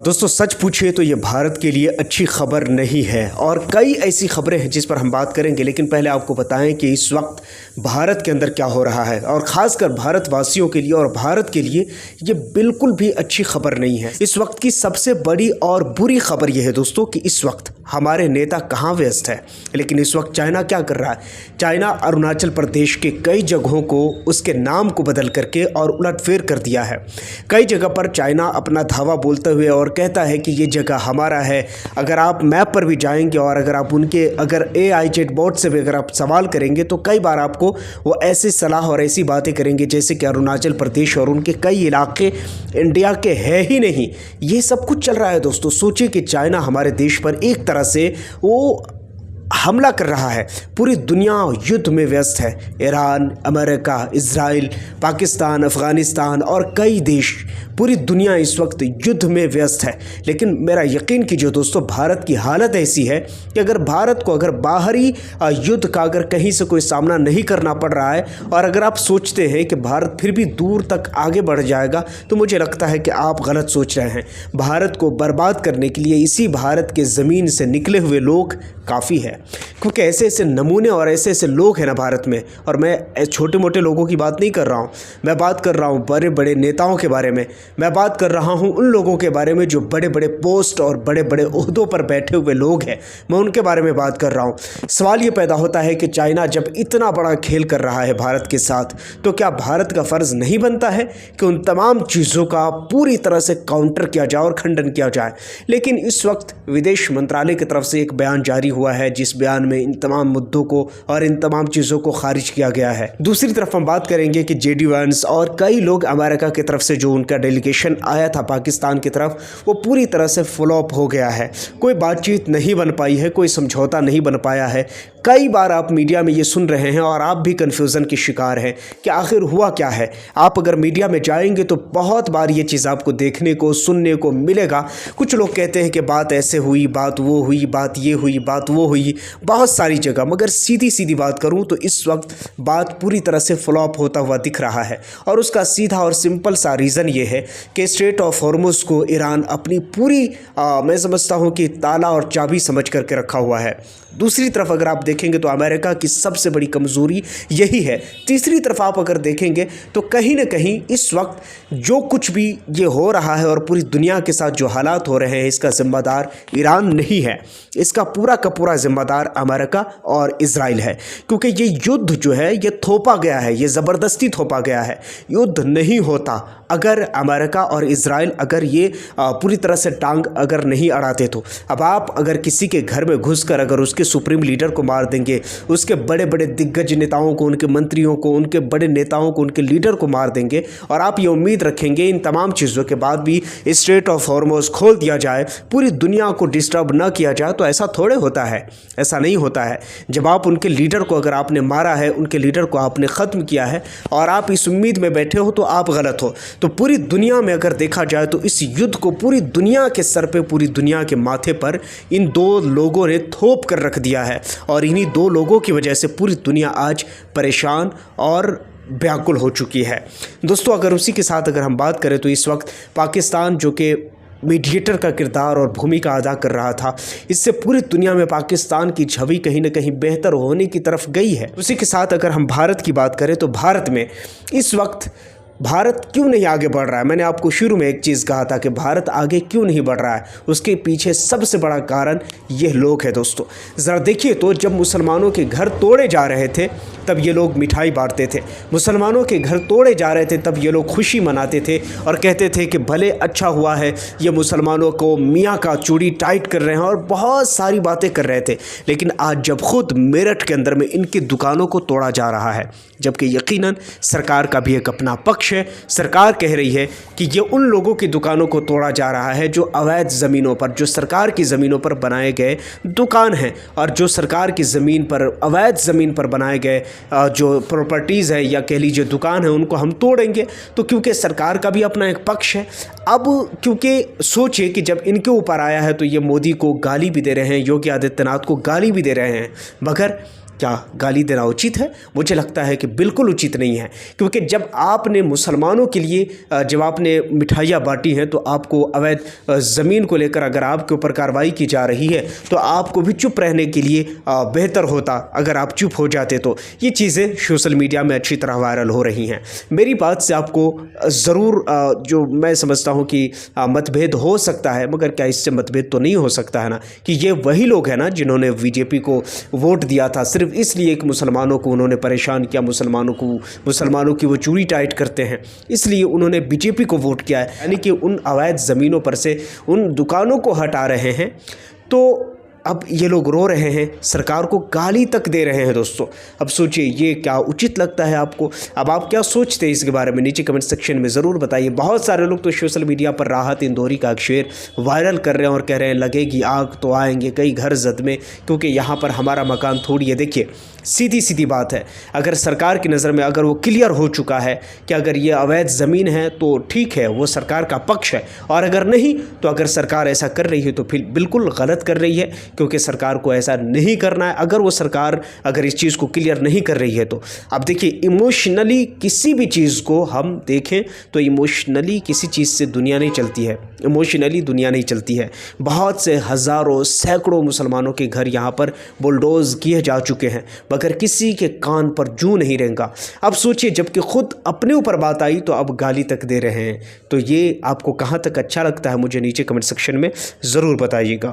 दोस्तों सच पूछिए तो ये भारत के लिए अच्छी खबर नहीं है और कई ऐसी खबरें हैं जिस पर हम बात करेंगे। लेकिन पहले आपको बताएं कि इस वक्त भारत के अंदर क्या हो रहा है और ख़ासकर भारतवासियों के लिए और भारत के लिए ये बिल्कुल भी अच्छी खबर नहीं है। इस वक्त की सबसे बड़ी और बुरी खबर यह है दोस्तों कि इस वक्त हमारे नेता कहाँ व्यस्त है। लेकिन इस वक्त चाइना क्या कर रहा है? चाइना अरुणाचल प्रदेश के कई जगहों को उसके नाम को बदल करके और उलटफेर कर दिया है। कई जगह पर चाइना अपना धावा बोलते हुए और कहता है कि ये जगह हमारा है। अगर आप मैप पर भी जाएंगे और अगर आप अगर AI चैटबॉट से भी अगर आप सवाल करेंगे तो कई बार आपको वो ऐसी सलाह और ऐसी बातें करेंगे जैसे कि अरुणाचल प्रदेश और उनके कई इलाके इंडिया के है ही नहीं। ये सब कुछ चल रहा है दोस्तों। सोचिए कि चाइना हमारे देश पर एक तरह से वो हमला कर रहा है। पूरी दुनिया युद्ध में व्यस्त है। Iran, America, Israel, Pakistan, Afghanistan और कई देश, पूरी दुनिया इस वक्त युद्ध में व्यस्त है। लेकिन मेरा यकीन कीजिए दोस्तों, भारत की हालत ऐसी है कि अगर भारत को अगर बाहरी युद्ध का अगर कहीं से कोई सामना नहीं करना पड़ रहा है और अगर आप सोचते हैं कि भारत फिर भी दूर तक आगे बढ़ जाएगा तो मुझे लगता है कि आप गलत सोच रहे हैं। भारत को बर्बाद करने के लिए इसी भारत के ज़मीन से निकले हुए लोग काफ़ी है, क्योंकि ऐसे ऐसे नमूने और ऐसे ऐसे लोग हैं ना भारत में। और मैं छोटे मोटे लोगों की बात नहीं कर रहा हूँ, मैं बात कर रहा हूँ बड़े बड़े नेताओं के बारे में। मैं बात कर रहा हूँ उन लोगों के बारे में जो बड़े बड़े पोस्ट और बड़े बड़े ओहदों पर बैठे हुए लोग हैं, मैं उनके बारे में बात कर रहा हूँ। सवाल ये पैदा होता है कि चाइना जब इतना बड़ा खेल कर रहा है भारत के साथ, तो क्या भारत का फ़र्ज़ नहीं बनता है कि उन तमाम चीज़ों का पूरी तरह से काउंटर किया जाए और खंडन किया जाए। लेकिन इस वक्त विदेश मंत्रालय की तरफ से एक बयान जारी हुआ है जिस बयान में इन तमाम मुद्दों को और इन तमाम चीज़ों को खारिज किया गया है। दूसरी तरफ हम बात करेंगे कि JD Vance और कई लोग अमेरिका की तरफ से जो उनका डेलीगेशन आया था पाकिस्तान की तरफ, वो पूरी तरह से फ्लॉप हो गया है। कोई बातचीत नहीं बन पाई है, कोई समझौता नहीं बन पाया है। कई बार आप मीडिया में ये सुन रहे हैं और आप भी कन्फ्यूज़न के शिकार हैं कि आखिर हुआ क्या है। आप अगर मीडिया में जाएंगे तो बहुत बार ये चीज़ आपको देखने को सुनने को मिलेगा। कुछ लोग कहते हैं कि बात ऐसे हुई, बात वो हुई, बात ये हुई, बात वो हुई, बहुत सारी जगह। मगर सीधी सीधी बात करूं तो इस वक्त बात पूरी तरह से फ्लॉप होता हुआ दिख रहा है और उसका सीधा और सिंपल सा रीज़न ये है कि स्ट्रेट ऑफ हॉर्मुज़ को ईरान अपनी पूरी मैं समझता हूं कि ताला और चाबी समझ करके रखा हुआ है। दूसरी तरफ अगर आप देखेंगे तो अमेरिका की सबसे बड़ी कमज़ोरी यही है। तीसरी तरफ आप अगर देखेंगे तो कहीं ना कहीं इस वक्त जो कुछ भी ये हो रहा है और पूरी दुनिया के साथ जो हालात हो रहे हैं, इसका ज़िम्मेदार ईरान नहीं है, इसका पूरा का पूरा ज़िम्मेदार अमेरिका और इजराइल है। क्योंकि ये युद्ध जो है ये थोपा गया है, ये ज़बरदस्ती थोपा गया है। युद्ध नहीं होता अगर अमेरिका और इजराइल अगर ये पूरी तरह से टांग अगर नहीं अड़ाते तो। अब आप अगर किसी के घर में घुसकर अगर उसके सुप्रीम लीडर को मार देंगे, उसके बड़े बड़े दिग्गज नेताओं को, उनके मंत्रियों को, उनके बड़े नेताओं को, उनके लीडर को मार देंगे और आप ये उम्मीद रखेंगे इन तमाम चीज़ों के बाद भी स्ट्रेट ऑफ हॉर्मुज़ खोल दिया जाए, पूरी दुनिया को डिस्टर्ब ना किया जाए, तो ऐसा थोड़े होता है। ऐसा नहीं होता है। जब आप उनके लीडर को अगर आपने मारा है, उनके लीडर को आपने ख़त्म किया है और आप इस उम्मीद में बैठे हो तो आप गलत हो। तो पूरी दुनिया में अगर देखा जाए तो इस युद्ध को पूरी दुनिया के सर पे, पूरी दुनिया के माथे पर इन दो लोगों ने थोप कर रख दिया है और इन्हीं दो लोगों की वजह से पूरी दुनिया आज परेशान और व्याकुल हो चुकी है। दोस्तों अगर उसी के साथ अगर हम बात करें तो इस वक्त पाकिस्तान जो कि मीडिएटर का किरदार और भूमिका अदा कर रहा था, इससे पूरी दुनिया में पाकिस्तान की छवि कहीं ना कहीं बेहतर होने की तरफ गई है। उसी के साथ अगर हम भारत की बात करें तो भारत में इस वक्त भारत क्यों नहीं आगे बढ़ रहा है? मैंने आपको शुरू में एक चीज़ कहा था कि भारत आगे क्यों नहीं बढ़ रहा है। उसके पीछे सबसे बड़ा कारण ये लोग हैं दोस्तों। ज़रा देखिए तो जब मुसलमानों के घर तोड़े जा रहे थे तब ये लोग मिठाई बांटते थे, मुसलमानों के घर तोड़े जा रहे थे तब ये लोग खुशी मनाते थे और कहते थे कि भले अच्छा हुआ है ये मुसलमानों को मियाँ का चूड़ी टाइट कर रहे हैं और बहुत सारी बातें कर रहे थे। लेकिन आज जब खुद मेरठ के अंदर में इनकी दुकानों को तोड़ा जा रहा है, जबकि यकीनन सरकार का भी एक अपना पक्ष है। सरकार कह रही है कि ये उन लोगों की दुकानों को तोड़ा जा रहा है जो अवैध ज़मीनों पर, जो सरकार की ज़मीनों पर बनाए गए दुकान हैं और जो सरकार की ज़मीन पर, अवैध ज़मीन पर बनाए गए जो प्रॉपर्टीज़ है या कह लीजिए दुकान है, उनको हम तोड़ेंगे। तो क्योंकि सरकार का भी अपना एक पक्ष है। अब क्योंकि सोचिए कि जब इनके ऊपर आया है तो ये मोदी को गाली भी दे रहे हैं, योगी आदित्यनाथ को गाली भी दे रहे हैं, मगर क्या गाली देना उचित है? मुझे लगता है कि बिल्कुल उचित नहीं है, क्योंकि जब आपने मुसलमानों के लिए जब आपने मिठाइयाँ बांटी हैं तो आपको अवैध ज़मीन को लेकर अगर आपके ऊपर कार्रवाई की जा रही है तो आपको भी चुप रहने के लिए बेहतर होता अगर आप चुप हो जाते। तो ये चीज़ें सोशल मीडिया में अच्छी तरह वायरल हो रही हैं। मेरी बात से आपको ज़रूर जो मैं समझता हूँ कि मतभेद हो सकता है, मगर क्या इससे मतभेद तो नहीं हो सकता है ना कि ये वही लोग हैं ना जिन्होंने बीजेपी को वोट दिया था सिर्फ इसलिए कि मुसलमानों को उन्होंने परेशान किया, मुसलमानों की वो चूड़ी टाइट करते हैं, इसलिए उन्होंने बीजेपी को वोट किया है। यानी कि उन अवैध ज़मीनों पर से उन दुकानों को हटा रहे हैं। तो अब ये लोग रो रहे हैं, सरकार को गाली तक दे रहे हैं। दोस्तों अब सोचिए, ये क्या उचित लगता है आपको? अब आप क्या सोचते हैं इसके बारे में? नीचे कमेंट सेक्शन में ज़रूर बताइए। बहुत सारे लोग तो सोशल मीडिया पर राहत इंदौरी का एक शेर वायरल कर रहे हैं और कह रहे हैं लगेगी आग तो आएंगे कई घर जद में, क्योंकि यहाँ पर हमारा मकान थोड़ी है। देखिए सीधी सीधी बात है, अगर सरकार की नज़र में अगर वो क्लियर हो चुका है कि अगर ये अवैध ज़मीन है तो ठीक है, वो सरकार का पक्ष है, और अगर नहीं तो अगर सरकार ऐसा कर रही है तो फिर बिल्कुल गलत कर रही है, क्योंकि सरकार को ऐसा नहीं करना है। अगर वो सरकार अगर इस चीज़ को क्लियर नहीं कर रही है तो अब देखिए, इमोशनली किसी भी चीज़ को हम देखें तो इमोशनली किसी चीज़ से दुनिया नहीं चलती है, इमोशनली दुनिया नहीं चलती है। बहुत से हज़ारों सैकड़ों मुसलमानों के घर यहाँ पर बुलडोज़ किए जा चुके हैं, मगर किसी के कान पर जूं नहीं रहेगा। अब सोचिए, जबकि खुद अपने ऊपर बात आई तो अब गाली तक दे रहे हैं। तो ये आपको कहाँ तक अच्छा लगता है? मुझे नीचे कमेंट सेक्शन में ज़रूर बताइएगा।